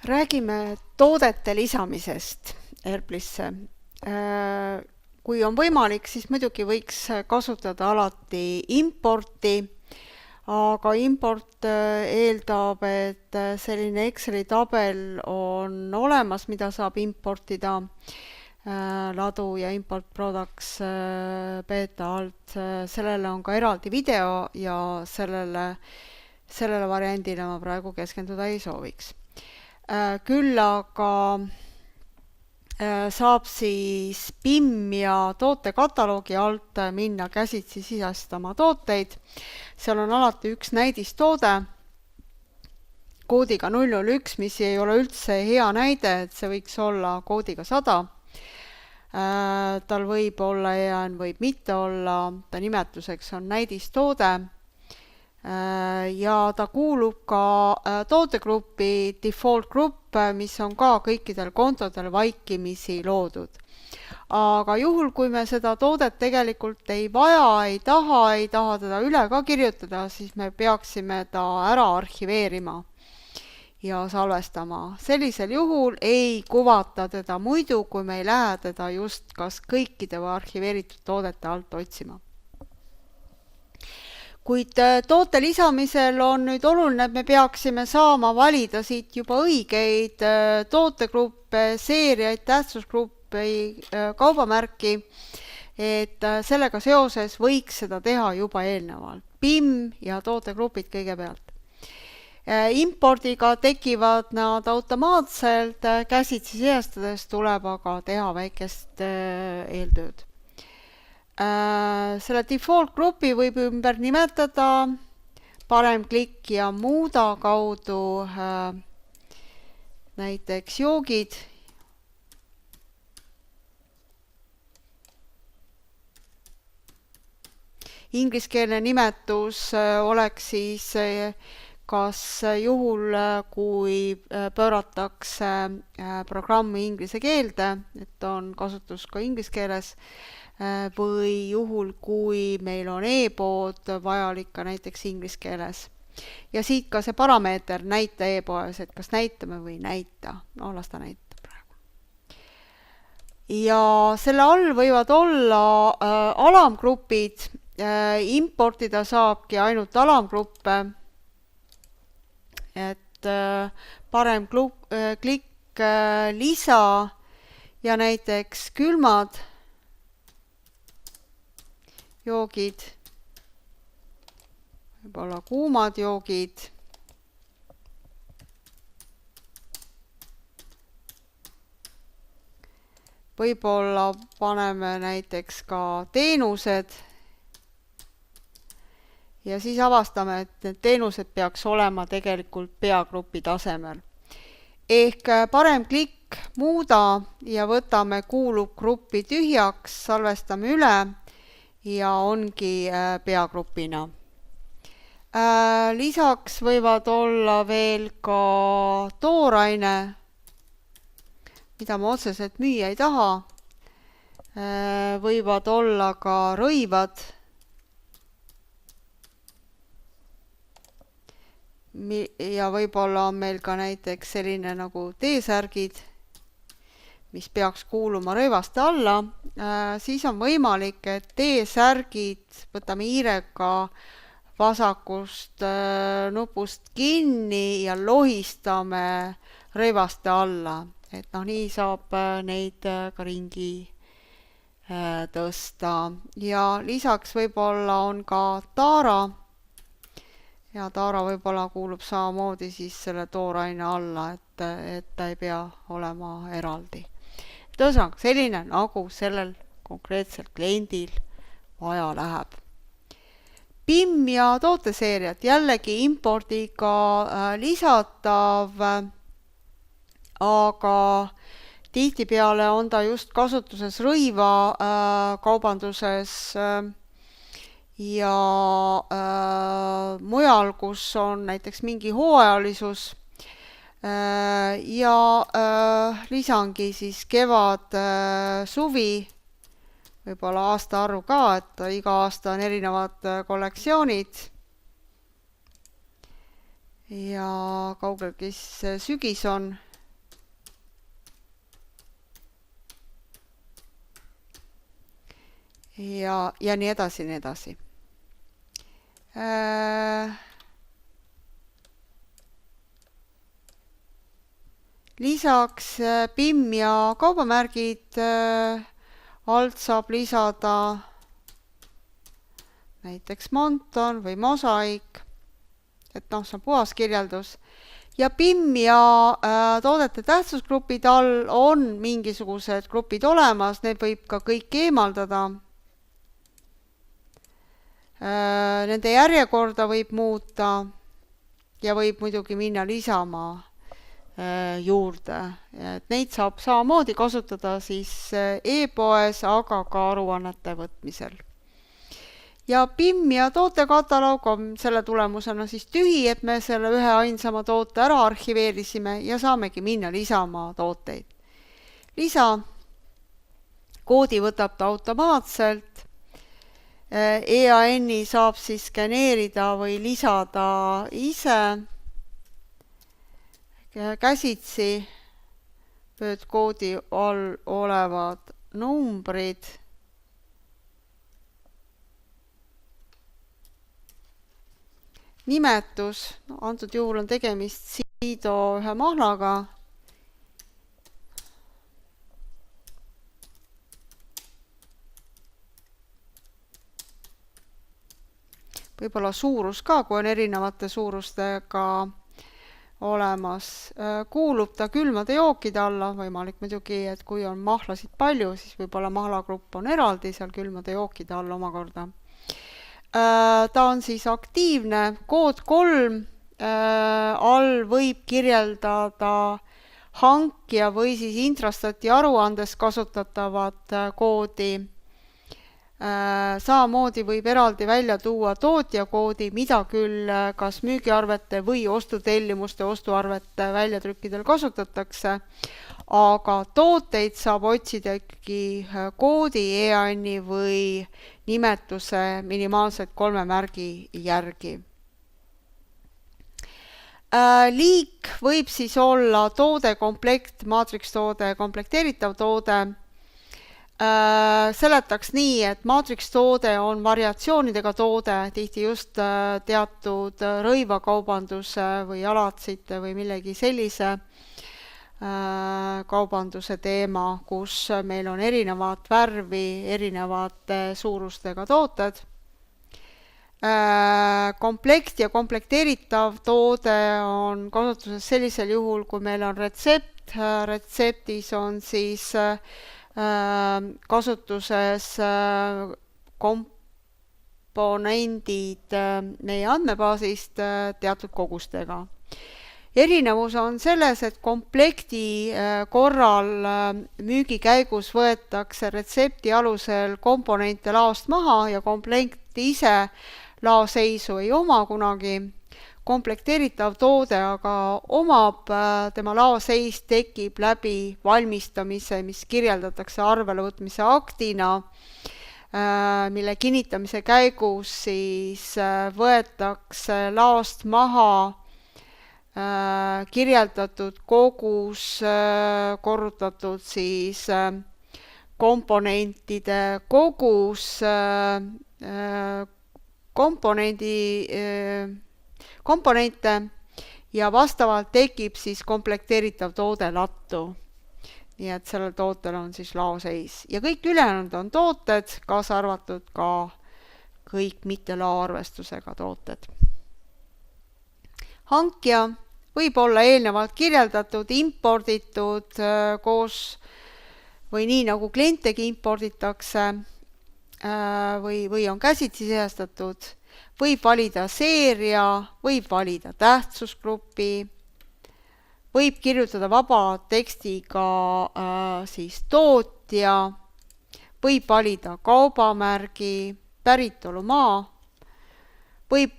Räägime toodete lisamisest Erblisse. Kui on võimalik, siis muidugi võiks kasutada alati importi, aga import eeldab, et selline Exceli tabel on olemas, mida saab importida ladu ja import products beta alt. Sellele on ka eraldi video ja sellele variandile ma praegu keskenduda ei sooviks. Küll aga saab siis BIM ja tootekatalogi alt minna käsitsi sisestama tooteid. Seal on alati üks näidistoode koodiga 001, mis ei ole üldse hea näide, et see võiks olla koodiga 100. Tal võib olla EAN, võib mitte olla, ta nimetuseks on näidistoode. Ja ta kuulub ka tootegrupi default group, mis on ka kõikidel kontodel vaikimisi loodud. Aga juhul, kui me seda toodet tegelikult ei vaja, ei taha teda üle ka kirjutada, siis me peaksime ta ära arhiveerima ja salvestama. Sellisel juhul ei kuvata teda muidu, kui me ei lähe teda just kas kõikide või arhiveeritud toodete alt otsima. Kuid toote lisamisel on nüüd oluline, et me peaksime saama valida siit juba õigeid tootegruppe, seeriaid, tähtsusgruppi, kaubamärki, et sellega seoses võiks seda teha juba eelnevalt. BIM ja tootegrupid kõigepealt. Impordiga tekivad nad automaatselt, käsitsi sisestades tuleb aga teha väikest eeltööd. Selle default grupi võib ümber nimetada parem klikk ja muuda kaudu näiteks joogid. Ingliskeelne nimetus oleks siis kas juhul, kui pööratakse programmi inglise keelde, et on kasutus ka inglise keeles, või juhul, kui meil on e-pood vajalik ka näiteks inglise keeles. Ja siit ka see parameeter näita e-poes, et kas näitame või näita. No, las ta näita praegu. Ja selle all võivad olla alamgrupid. Importida saabki ainult alamgruppe. Et parem klikk lisa ja näiteks külmad joogid, võib-olla kuumad joogid, võib-olla paneme näiteks ka teenused ja siis avastame, et need teenused peaks olema tegelikult peagrupi tasemel. Ehk parem klikk muuda ja võtame kuulub gruppi tühjaks, salvestame üle ja ongi peagrupina. Lisaks võivad olla veel ka tooraine, mida ma otseselt müüa ei taha. Võivad olla ka rõivad ja võib-olla on meil ka näiteks selline nagu T-särgid, mis peaks kuuluma rõivaste alla. Siis on võimalik, et T-särgid võtame hiirega vasakust nupust kinni ja lohistame rõivaste alla. Et nii saab neid ka ringi tõsta. Ja lisaks võib-olla on ka taara. Ja taara võib-olla kuulub samamoodi siis selle tooraine alla, et ta ei pea olema eraldi. Tõsõnaga selline, nagu sellel konkreetsel kliendil vaja läheb. BIM ja tooteseeriad jällegi impordiga lisatav, aga tihtipeale on ta just kasutuses rõiva kaubanduses ja mujal, kus on näiteks mingi hooajalisus. Ja lisangi siis kevad, suvi, võib-olla aastaarvu ka, et iga aasta on erinevad kollektsioonid. Ja kaugelgi sügis on. ja nii edasi, nii edasi. Lisaks PIM ja kaubamärgid alt saab lisada näiteks Monton või Mosaic, et noh, see on puhas kirjeldus. Ja PIM ja toodete tähtsusgrupid all on mingisugused grupid olemas, need võib ka kõik eemaldada. Nende järjekorda võib muuta ja võib muidugi minna lisama juurde. Et neid saab samamoodi kasutada siis e-poes, aga ka aruannete võtmisel. Ja PIM ja tootekataloog on selle tulemusena siis tühi, et me selle ühe ainsama toote ära arhiveerisime ja saamegi minna lisama tooteid. Lisa koodi võtab ta automaatselt. EAN-i saab siis skeneerida või lisada ise käsitsi koodi all olevad numbrid. Nimetus, antud juhul on tegemist Sido ühe mahlaga. Võib-olla suurus ka, kui on erinevate suurustega olemas. Kuulub ta külmade jookide alla, võimalik muidugi, et kui on mahlasid palju, siis võib-olla mahlagrupp on eraldi seal külmade jookide all omakorda. Ta on siis aktiivne, kood 3 all võib kirjeldada hankija või siis Intrastati aruandes kasutatavat koodi. Samamoodi võib eraldi välja tuua tootjakoodi, mida küll kas müügiarvete või ostutellimuste ostuarvete väljatrükkidel kasutatakse, aga tooteid saab otsida ikkagi koodi, EAN-i või nimetuse minimaalselt 3 märgi järgi. Liik võib siis olla toode, komplekt, maatrikstoode, komplekteeritav toode. Seletaks nii, et maatrikstoode on variatsioonidega toode, tihti just teatud rõivakaubanduse või alatsite või millegi sellise kaubanduse teema, kus meil on erinevat värvi, erinevate suurustega tooted. Komplekt ja komplekteeritav toode on kasutuses sellisel juhul, kui meil on retsept. Retseptis on siis kasutuses komponendid meie andmebaasist teatud kogustega. Erinevus on selles, et komplekti korral müügi käigus võetakse retsepti alusel komponente laost maha ja komplekt ise laoseisu ei oma kunagi. Komplekteeritav toode aga omab, tema laoseis tekib läbi valmistamise, mis kirjeldatakse arvelevõtmise aktina, mille kinnitamise käigus siis võetakse laost maha kirjeldatud kogus, korrutatud siis komponentide kogus, komponente ja vastavalt tekib siis komplekteeritav toode lattu. Nii et sellel tootel on siis laoseis. Ja kõik ülejäänud on tooted, kaasa arvatud ka kõik mitte laoarvestusega tooted. Hankija võib olla eelnevalt kirjeldatud, imporditud koos või nii nagu klientegi imporditakse või on käsitsi sisestatud. Võib valida seeria, võib valida tähtsusgrupi, võib kirjutada vaba tekstiga siis tootja, võib valida kaubamärgi, päritolumaa, võib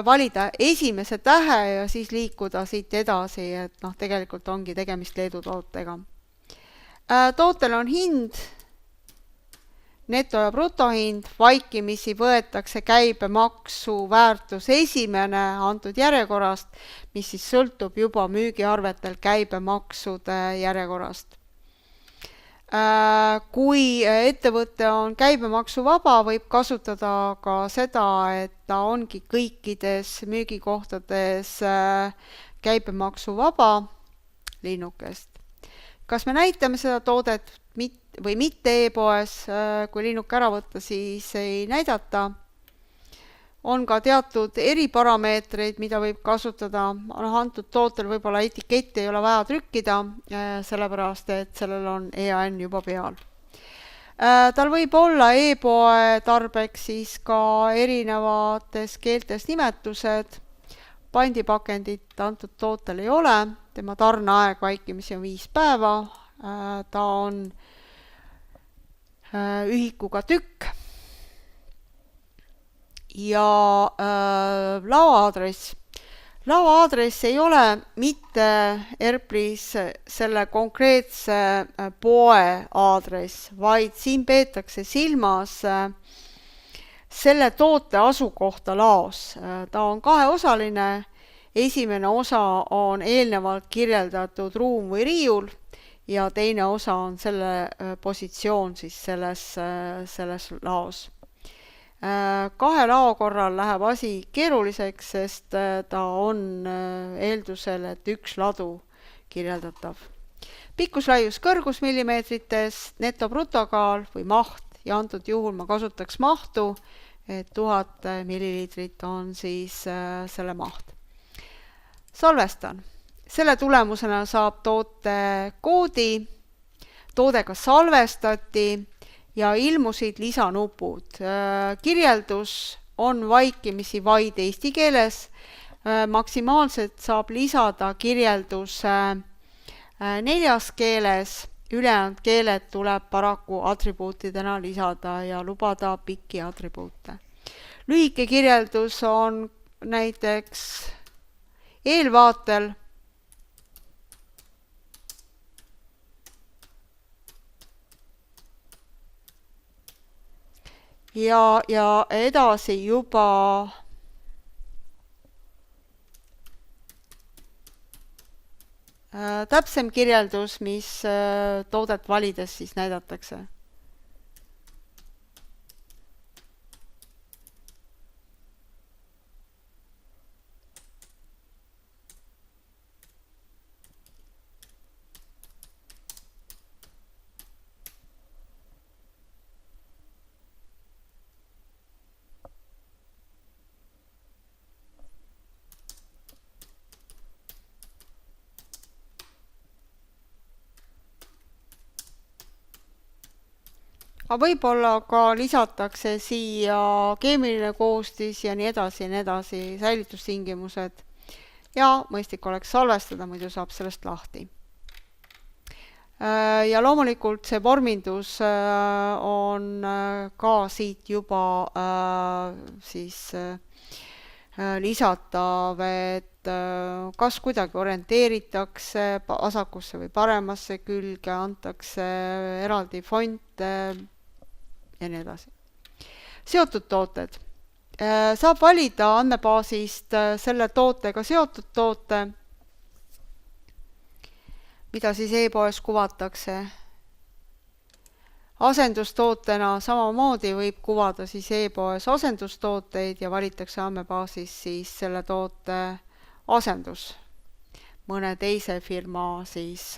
valida esimese tähe ja siis liikuda siit edasi, et tegelikult ongi tegemist Leedu tootega. Tootel on hind, neto- ja brutohind, vaikimisi võetakse käibemaksu väärtus esimene antud järjekorrast, mis siis sõltub juba müügiarvetel käibemaksude järjekorrast. Kui ettevõte on käibemaksuvaba, võib kasutada ka seda, et ta ongi kõikides müügikohtades käibemaksuvaba linnukest. Kas me näitame seda toodet või mitte e-poes, kui linnuk ära võtta, siis ei näidata. On ka teatud eriparameetreid, mida võib kasutada. Antud tootel võib-olla etiketti ei ole vaja trükkida, sellepärast et sellel on EAN juba peal. Tal võib olla e-poe tarbeks siis ka erinevates keeltes nimetused. Pandipakendit antud tootel ei ole, tema tarneaeg vaikimisi on 5 päeva, ta on ühikuga tükk ja lauaadress. Lauaadress ei ole mitte ERPRis selle konkreetse poe aadress, vaid siin peetakse silmas selle toote asukohta laos. Ta on kaheosaline. Esimene osa on eelnevalt kirjeldatud ruum või riiul ja teine osa on selle positsioon siis selles laos. Kahe lao korral läheb asi keeruliseks, sest ta on eeldusel, et üks ladu kirjeldatav. Pikkus, laius, kõrgus millimeetrites, neto-brutokaal või maht ja antud juhul ma kasutaks mahtu, et 1000 milliliitrit on siis selle maht. Salvestan. Selle tulemusena saab toote koodi, toodega salvestati ja ilmusid lisanupud. Kirjeldus on vaikimisi vaid eesti keeles. Maksimaalselt saab lisada kirjelduse 4 keeles. Ülejäänud keeled tuleb paraku atribuutidena lisada ja lubada pikki atribuute. Lühike kirjeldus on näiteks eelvaatel ja edasi juba täpsem kirjeldus, mis toodet valides siis näidatakse. Aga võib-olla ka lisatakse siia keemiline koostis ja nii edasi, säilitustingimused. Ja mõistlik oleks salvestada, muidu saab sellest lahti. Ja loomulikult see vormindus on ka siit juba siis lisatav, et kas kuidagi orienteeritakse vasakusse või paremasse külge, antakse eraldi font ja nii edasi. Seotud tooted. Saab valida andmebaasist selle tootega seotud toote, mida siis e-poes kuvatakse. Asendustootena samamoodi võib kuvada siis e-poes asendustooteid ja valitakse andmebaasis siis selle toote asendus. Mõne teise firma siis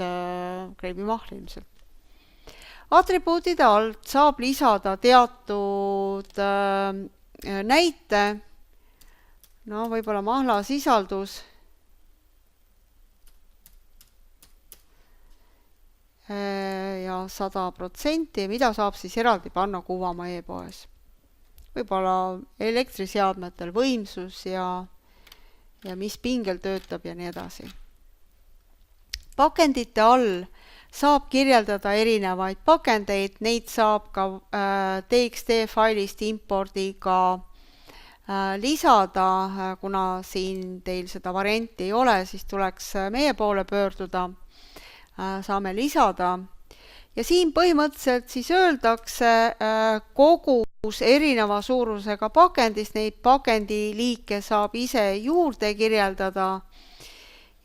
Kreibi-Mahl ilmselt. Atribuutide alt saab lisada teatud näite, võib-olla mahla sisaldus ja 100%, mida saab siis eraldi panna kuvama e-poes. Võib-olla elektriseadmetel võimsus ja mis pingel töötab ja nii edasi. Pakendite all saab kirjeldada erinevaid pakendeid, neid saab ka TXT failist impordiga lisada, kuna siin teil seda varianti ei ole, siis tuleks meie poole pöörduda, saame lisada. Ja siin põhimõtteliselt siis öeldakse kogus erineva suurusega pakendist, neid pakendiliike saab ise juurde kirjeldada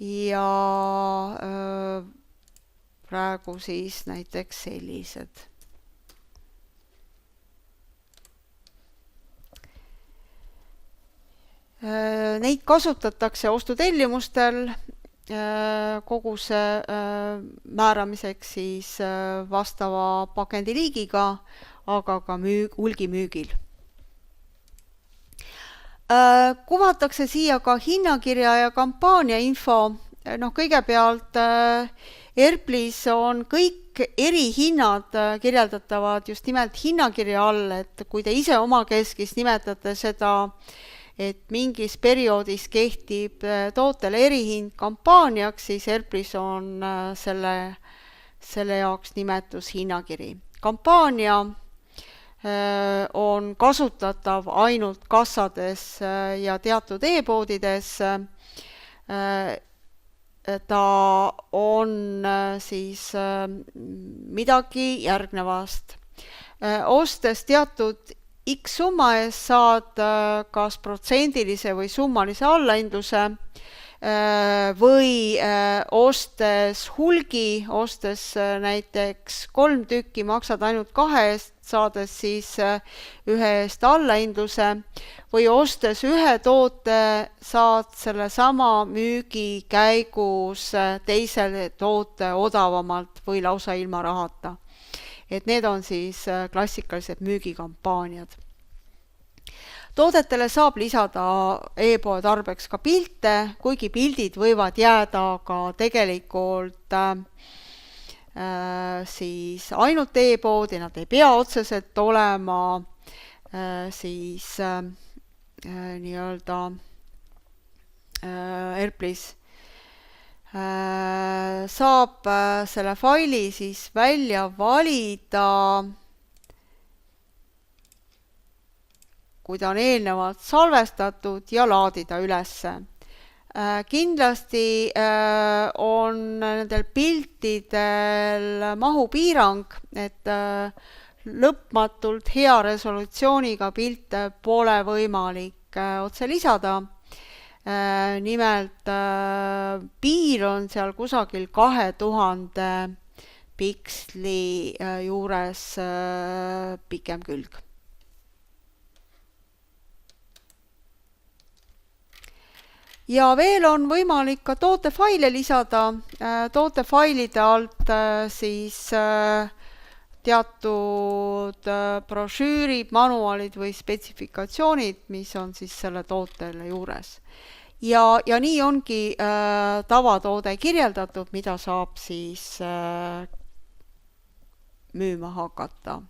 ja praegu siis näiteks sellised. Neid kasutatakse ostutellimustel koguse määramiseks siis vastava pakendiliigiga, aga ka hulgimüügil. Kuvatakse siia ka hinnakirja ja kampaania info. Kõigepealt ERPLis on kõik erihinnad kirjeldatavad just nimelt hinnakirja all, et kui te ise omakeskis nimetate seda, et mingis perioodis kehtib tootele erihind kampaaniaks, siis ERPLis on selle jaoks nimetus hinnakiri. Kampaania on kasutatav ainult kassades ja teatud e-poodides. Ta on siis midagi järgnevast. Ostes teatud X summa eest saad kas protsendilise või summalise allahindluse või ostes hulgi, ostes näiteks 3 tükki, maksad ainult 2 eest, saades siis 1 eest allahindluse, või ostes 1 toote, saad selle sama müügi käigus teisele toote odavamalt või lausa ilma rahata. Et need on siis klassikalised müügikampaaniad. Toodetele saab lisada e-poe tarbeks ka pilte, kuigi pildid võivad jääda ka tegelikult siis ainult e-poodi, nad ei pea otseselt olema siis nii-öelda ERPLis. Saab selle faili siis välja valida, kui ta on eelnevalt salvestatud, ja laadida ülesse. Kindlasti on nendel piltidel mahupiirang, et lõpmatult hea resolutsiooniga pilte pole võimalik otse lisada. Nimelt piir on seal kusagil 2000 piksli juures pikem külg. Ja veel on võimalik ka tootefaile lisada. Tootefailide alt siis teatud brošüürid, manuaalid või spetsifikatsioonid, mis on siis selle tootele juures. Ja nii ongi tavatoode kirjeldatud, mida saab siis müüma hakata.